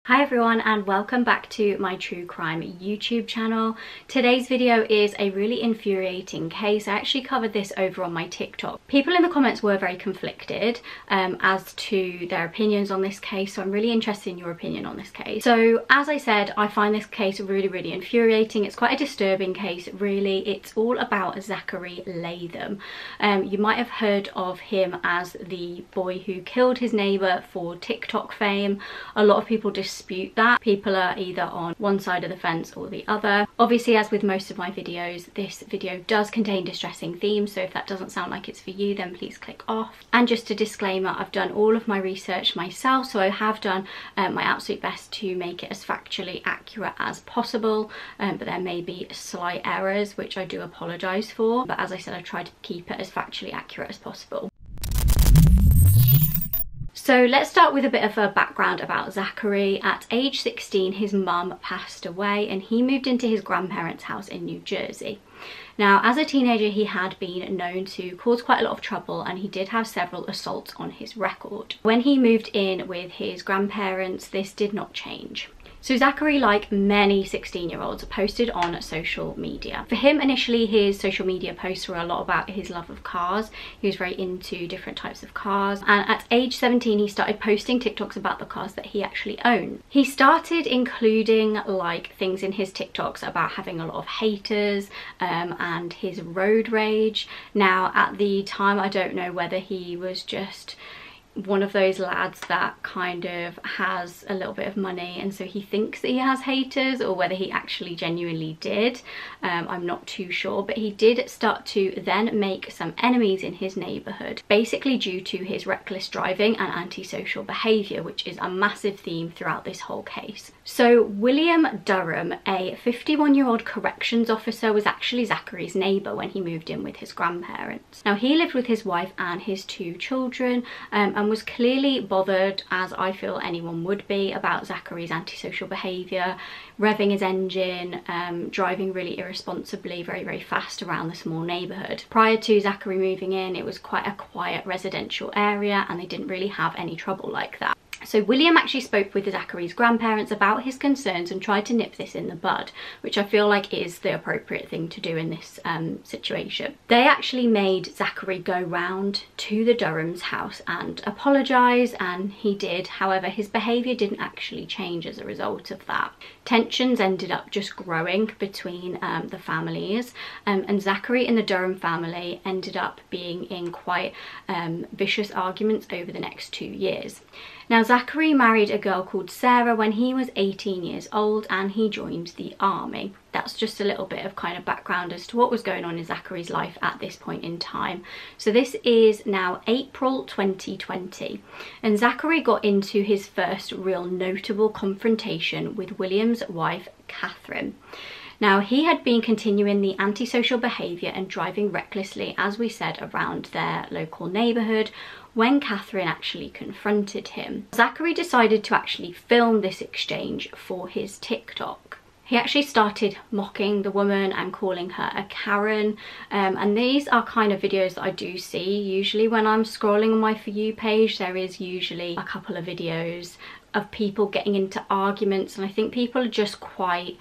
Hi everyone, and welcome back to my true crime YouTube channel. Today's video is a really infuriating case. I actually covered this over on my TikTok. People in the comments were very conflicted as to their opinions on this case, so I'm really interested in your opinion on this case. So as I said, I find this case really infuriating. It's quite a disturbing case, really. It's all about Zachary Latham. You might have heard of him as the boy who killed his neighbour for TikTok fame. A lot of people dispute that. People are either on one side of the fence or the other. Obviously, as with most of my videos, this video does contain distressing themes, so if that doesn't sound like it's for you, then please click off. And just a disclaimer, I've done all of my research myself, so I have done my absolute best to make it as factually accurate as possible, but there may be slight errors, which I do apologise for, but as I said, I try to keep it as factually accurate as possible. So let's start with a bit of a background about Zachary. At age 16, his mum passed away and he moved into his grandparents' house in New Jersey. Now, as a teenager, he had been known to cause quite a lot of trouble and he did have several assaults on his record. When he moved in with his grandparents, this did not change. So Zachary, like many 16-year-olds, posted on social media. For him, initially, his social media posts were a lot about his love of cars. He was very into different types of cars. And at age 17, he started posting TikToks about the cars that he actually owned. He started including like things in his TikToks about having a lot of haters and his road rage. Now, at the time, I don't know whether he was just one of those lads that kind of has a little bit of money and so he thinks that he has haters, or whether he actually genuinely did. I'm not too sure, but he did start to then make some enemies in his neighbourhood, basically due to his reckless driving and antisocial behaviour, which is a massive theme throughout this whole case. So William Durham, a 51-year-old corrections officer, was actually Zachary's neighbour when he moved in with his grandparents. Now, he lived with his wife and his two children and was clearly bothered, as I feel anyone would be, about Zachary's antisocial behaviour, revving his engine, driving really irresponsibly, very fast around the small neighbourhood. Prior to Zachary moving in, it was quite a quiet residential area and they didn't really have any trouble like that. So William actually spoke with Zachary's grandparents about his concerns and tried to nip this in the bud, which I feel like is the appropriate thing to do in this situation. They actually made Zachary go round to the Durham's house and apologise, and he did. However, his behaviour didn't actually change as a result of that. Tensions ended up just growing between the families, and Zachary and the Durham family ended up being in quite vicious arguments over the next 2 years. Now, Zachary married a girl called Sarah when he was 18 years old and he joined the army. That's just a little bit of kind of background as to what was going on in Zachary's life at this point in time. So this is now April 2020 and Zachary got into his first real notable confrontation with William's wife, Catherine. Now, he had been continuing the antisocial behaviour and driving recklessly, as we said, around their local neighbourhood when Catherine actually confronted him. Zachary decided to actually film this exchange for his TikTok. He actually started mocking the woman and calling her a Karen, and these are kind of videos that I do see. Usually when I'm scrolling on my For You page, there is usually a couple of videos of people getting into arguments, and I think people are just quite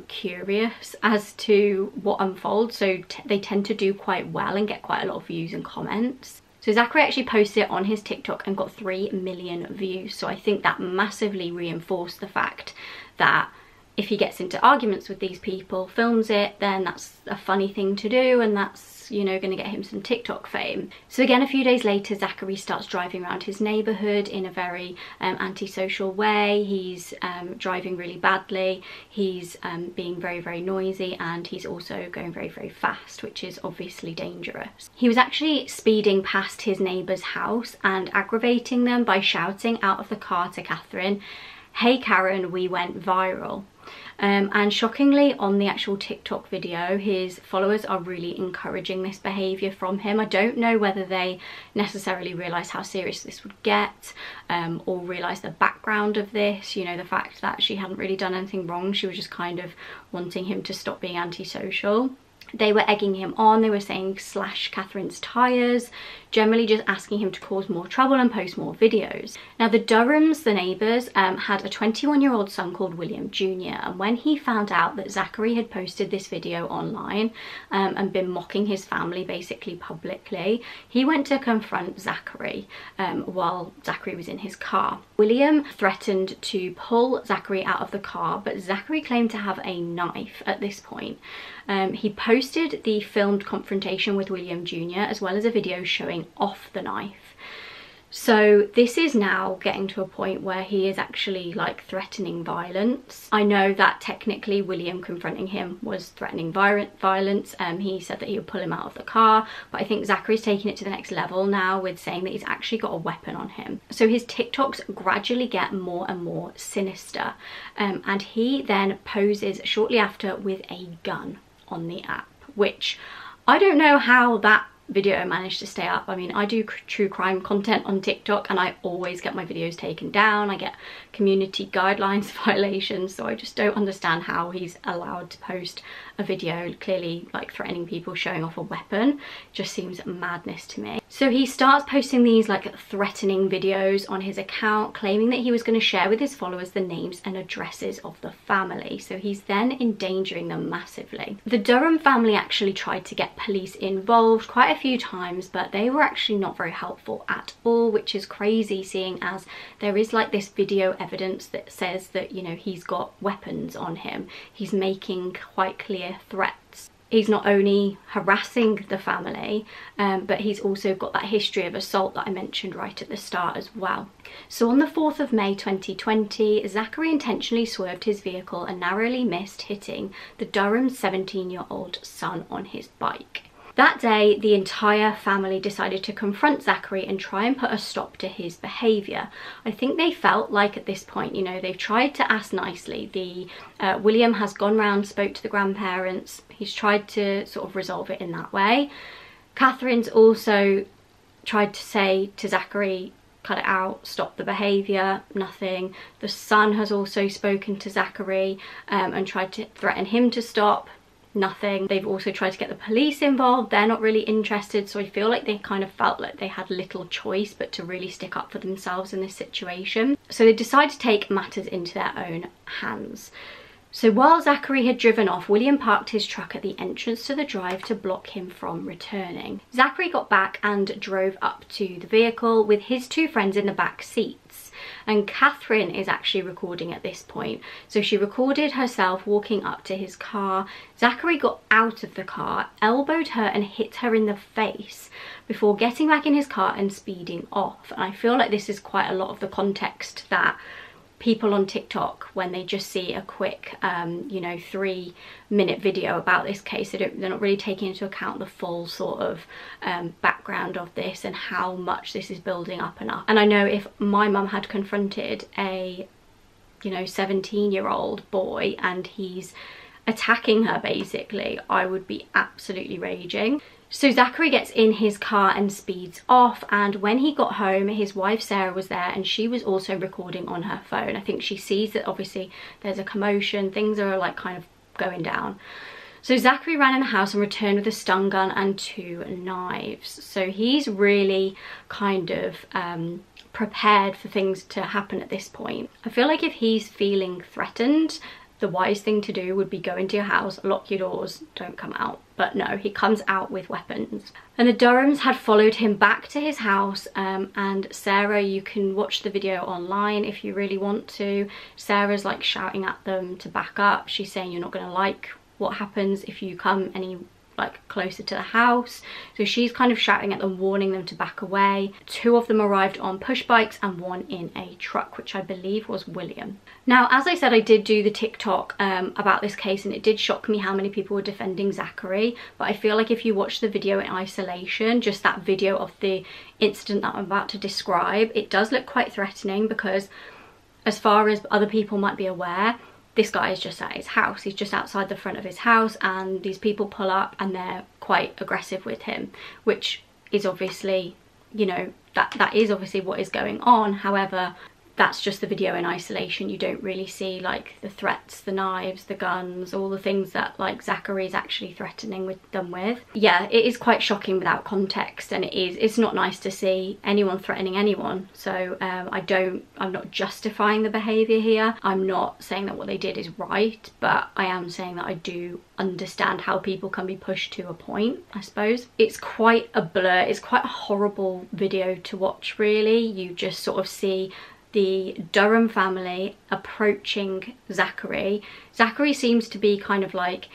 curious as to what unfolds, so they tend to do quite well and get quite a lot of views and comments. So Zachary actually posted it on his TikTok and got 3 million views, so I think that massively reinforced the fact that if he gets into arguments with these people, films it, then that's a funny thing to do, and that's, you know, going to get him some TikTok fame. So again, a few days later, Zachary starts driving around his neighbourhood in a very antisocial way. He's driving really badly, he's being very noisy, and he's also going very fast, which is obviously dangerous. He was actually speeding past his neighbour's house and aggravating them by shouting out of the car to Catherine, "Hey Karen, we went viral." And shockingly, on the actual TikTok video, his followers are really encouraging this behaviour from him. I don't know whether they necessarily realise how serious this would get, or realise the background of this, you know, the fact that she hadn't really done anything wrong, she was just kind of wanting him to stop being antisocial. They were egging him on. They were saying slash Catherine's tyres, generally just asking him to cause more trouble and post more videos. Now the Durhams, the neighbours, had a 21-year-old son called William Jr. And when he found out that Zachary had posted this video online and been mocking his family basically publicly, he went to confront Zachary while Zachary was in his car. William threatened to pull Zachary out of the car, but Zachary claimed to have a knife at this point. He posted the filmed confrontation with William Jr. as well as a video showing off the knife. So this is now getting to a point where he is actually like threatening violence. I know that technically William confronting him was threatening violence. He said that he would pull him out of the car, but I think Zachary's taking it to the next level now with saying that he's actually got a weapon on him. So his TikToks gradually get more and more sinister, and he then poses shortly after with a gun on the app, which I don't know how that video managed to stay up. I mean, I do true crime content on TikTok and I always get my videos taken down. I get community guidelines violations, so I just don't understand how he's allowed to post a video clearly like threatening people, showing off a weapon. It just seems madness to me. So he starts posting these like threatening videos on his account, claiming that he was going to share with his followers the names and addresses of the family. So he's then endangering them massively. The Durham family actually tried to get police involved quite a few times, but they were actually not very helpful at all, which is crazy seeing as there is like this video evidence that says that, you know, he's got weapons on him. He's making quite clear threats. He's not only harassing the family, but he's also got that history of assault that I mentioned right at the start as well. So on the 4th of May 2020, Zachary intentionally swerved his vehicle and narrowly missed hitting the Durham's 17-year-old son on his bike. That day, the entire family decided to confront Zachary and try and put a stop to his behaviour. I think they felt like at this point, you know, they've tried to ask nicely. William has gone round, spoke to the grandparents. He's tried to sort of resolve it in that way. Catherine's also tried to say to Zachary, cut it out, stop the behaviour, nothing. The son has also spoken to Zachary and tried to threaten him to stop. Nothing. They've also tried to get the police involved. They're not really interested, so I feel like they kind of felt like they had little choice but to really stick up for themselves in this situation. So they decided to take matters into their own hands. So while Zachary had driven off, William parked his truck at the entrance to the drive to block him from returning. Zachary got back and drove up to the vehicle with his two friends in the back seats. And Catherine is actually recording at this point. So she recorded herself walking up to his car. Zachary got out of the car, elbowed her and hit her in the face before getting back in his car and speeding off. And I feel like this is quite a lot of the context that people on TikTok, when they just see a quick, you know, 3-minute video about this case, they're not really taking into account the full sort of background of this and how much this is building up and up. And I know if my mum had confronted a, you know, 17-year-old boy and he's attacking her basically, I would be absolutely raging. So Zachary gets in his car and speeds off, and when he got home his wife Sarah was there and she was also recording on her phone. I think she sees that obviously there's a commotion, things are like kind of going down. So Zachary ran in the house and returned with a stun gun and 2 knives. So he's really kind of prepared for things to happen at this point. I feel like if he's feeling threatened, the wise thing to do would be go into your house, lock your doors, don't come out. But no, he comes out with weapons. And the Durhams had followed him back to his house, and Sarah, you can watch the video online if you really want to. Sarah's like shouting at them to back up. She's saying you're not going to like what happens if you come any like closer to the house. So she's kind of shouting at them, warning them to back away. 2 of them arrived on push bikes and 1 in a truck, which I believe was William. Now, as I said, I did do the TikTok about this case, and it did shock me how many people were defending Zachary. But I feel like if you watch the video in isolation, just that video of the incident that I'm about to describe, it does look quite threatening, because as far as other people might be aware, this guy is just at his house. He's just outside the front of his house, and these people pull up and they're quite aggressive with him, which is obviously, you know, that is obviously what is going on. However, that's just the video in isolation. You don't really see like the threats, the knives, the guns, all the things that like Zachary is actually threatening them with. Yeah, it is quite shocking without context, and it's not nice to see anyone threatening anyone. So I'm not justifying the behaviour here. I'm not saying that what they did is right, but I am saying that I do understand how people can be pushed to a point, I suppose. It's quite a blur. It's quite a horrible video to watch, really. You just sort of see the Durham family approaching Zachary. Zachary seems to be kind of like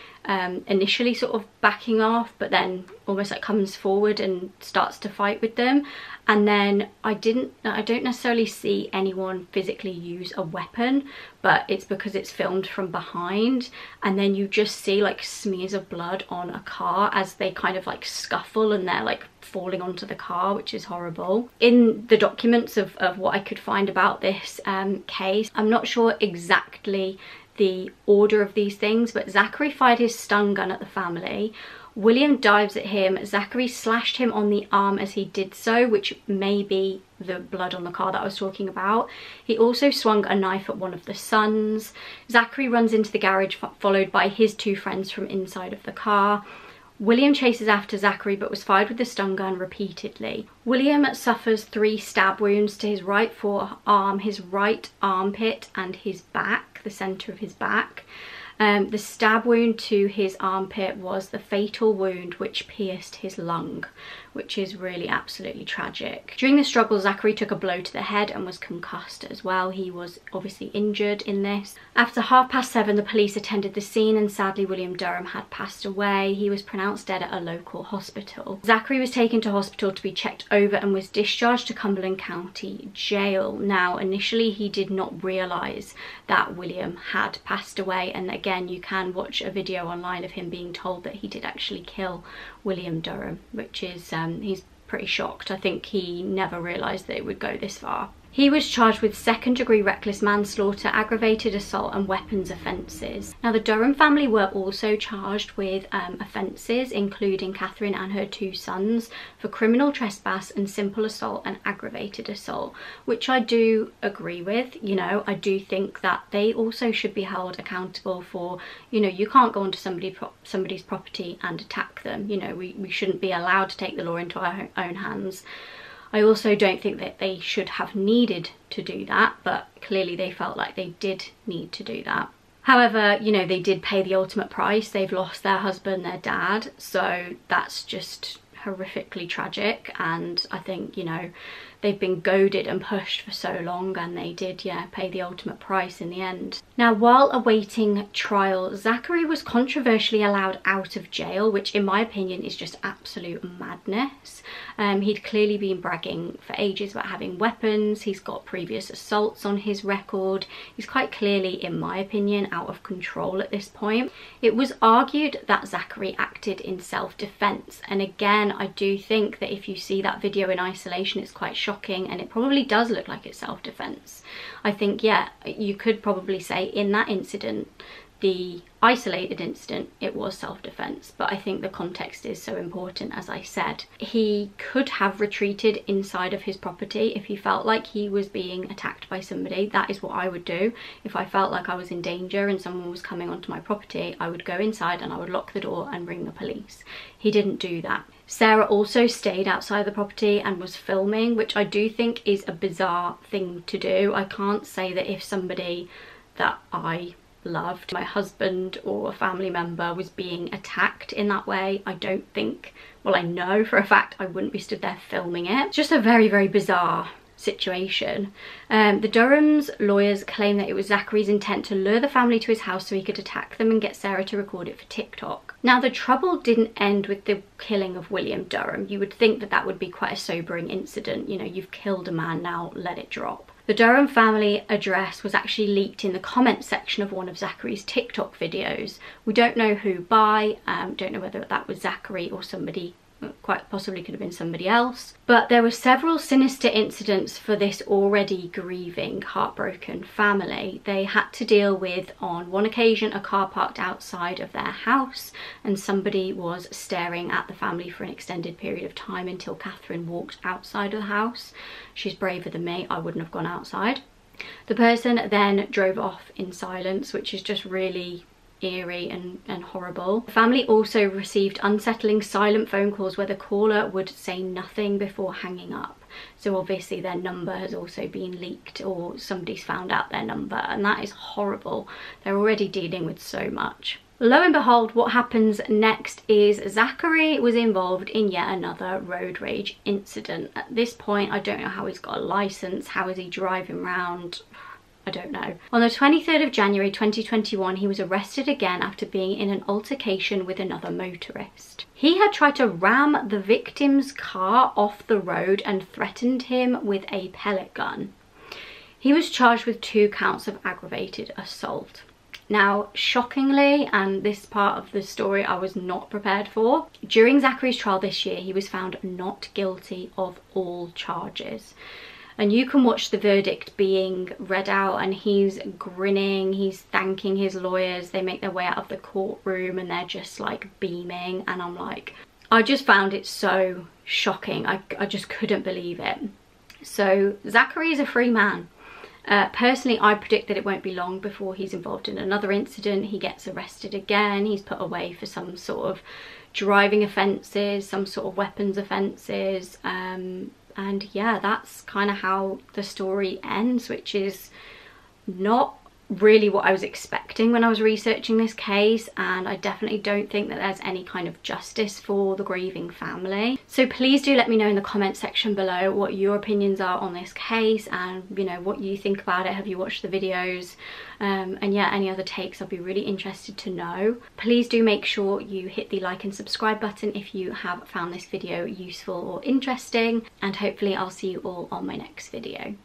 initially sort of backing off, but then almost like comes forward and starts to fight with them. And then I don't necessarily see anyone physically use a weapon, but it's because it's filmed from behind, and then you just see like smears of blood on a car as they kind of like scuffle and they're like falling onto the car, which is horrible. In the documents of what I could find about this case, I'm not sure exactly the order of these things, but Zachary fired his stun gun at the family. William dives at him. Zachary slashed him on the arm as he did so, which may be the blood on the car that I was talking about. He also swung a knife at one of the sons. Zachary runs into the garage, followed by his two friends from inside of the car. William chases after Zachary, but was fired with the stun gun repeatedly. William suffers 3 stab wounds to his right forearm, his right armpit, and his back, the centre of his back. The stab wound to his armpit was the fatal wound which pierced his lung, which is really absolutely tragic. During the struggle, Zachary took a blow to the head and was concussed as well. He was obviously injured in this. After 7:30, the police attended the scene, and sadly William Durham had passed away. He was pronounced dead at a local hospital. Zachary was taken to hospital to be checked over and was discharged to Cumberland County Jail. Now, initially he did not realise that William had passed away, and again you can watch a video online of him being told that he did actually kill William Durham, which is he's pretty shocked. I think he never realised that it would go this far. He was charged with second-degree reckless manslaughter, aggravated assault and weapons offences. Now, the Durham family were also charged with offences, including Catherine and her 2 sons, for criminal trespass and simple assault and aggravated assault, which I do agree with. You know, I do think that they also should be held accountable for, you know, you can't go onto somebody's property and attack them. You know, we shouldn't be allowed to take the law into our own hands. I also don't think that they should have needed to do that, but clearly they felt like they did need to do that. However, you know, they did pay the ultimate price. They've lost their husband, their dad, so that's just horrifically tragic. And I think, you know, they've been goaded and pushed for so long, and they did, yeah, pay the ultimate price in the end. Now, while awaiting trial, Zachary was controversially allowed out of jail, which in my opinion is just absolute madness. He'd clearly been bragging for ages about having weapons. He's got previous assaults on his record. He's quite clearly, in my opinion, out of control at this point. It was argued that Zachary acted in self-defense, and again, I do think that if you see that video in isolation, it's quite shocking, and it probably does look like it's self-defense. I think, yeah, you could probably say in that incident, the isolated incident, it was self-defense, but I think the context is so important. As I said, he could have retreated inside of his property if he felt like he was being attacked by somebody. That is what I would do. If I felt like I was in danger and someone was coming onto my property, I would go inside and I would lock the door and ring the police. He didn't do that. Sarah also stayed outside the property and was filming, which I do think is a bizarre thing to do. I can't say that if somebody that I loved, my husband or a family member, was being attacked in that way, I don't think, well, I know for a fact I wouldn't be stood there filming it. It's just a very, very bizarre situation. The Durham's lawyers claim that it was Zachary's intent to lure the family to his house so he could attack them and get Sarah to record it for TikTok. Now, the trouble didn't end with the killing of William Durham. You would think that that would be quite a sobering incident. You know, you've killed a man, now let it drop. The Durham family address was actually leaked in the comments section of one of Zachary's TikTok videos. We don't know who by, don't know whether that was Zachary or somebody, quite possibly could have been somebody else. But there were several sinister incidents for this already grieving, heartbroken family. They had to deal with, on one occasion, a car parked outside of their house and somebody was staring at the family for an extended period of time until Catherine walked outside of the house. She's braver than me, I wouldn't have gone outside. The person then drove off in silence, which is just really eerie and horrible. The family also received unsettling silent phone calls where the caller would say nothing before hanging up. So obviously their number has also been leaked, or somebody's found out their number, and that is horrible. They're already dealing with so much. Lo and behold, what happens next is Zachary was involved in yet another road rage incident. At this point, I don't know how he's got a license. How is he driving around? I don't know. On the 23rd of January 2021, he was arrested again after being in an altercation with another motorist. He had tried to ram the victim's car off the road and threatened him with a pellet gun. He was charged with 2 counts of aggravated assault. Now, shockingly, and this part of the story I was not prepared for, during Zachary's trial this year, he was found not guilty of all charges. And you can watch the verdict being read out, and he's grinning, he's thanking his lawyers. They make their way out of the courtroom and they're just like beaming, and I'm like, I just found it so shocking. I just couldn't believe it. So Zachary is a free man. Personally, I predict that it won't be long before he's involved in another incident. He gets arrested again. He's put away for some sort of driving offences, some sort of weapons offences. And yeah, that's kind of how the story ends, which is not really what I was expecting when I was researching this case, and I definitely don't think that there's any kind of justice for the grieving family. So please do let me know in the comment section below what your opinions are on this case, and you know, what you think about it. Have you watched the videos? And yeah, any other takes, I'll be really interested to know. Please do make sure you hit the like and subscribe button if you have found this video useful or interesting, and hopefully I'll see you all on my next video.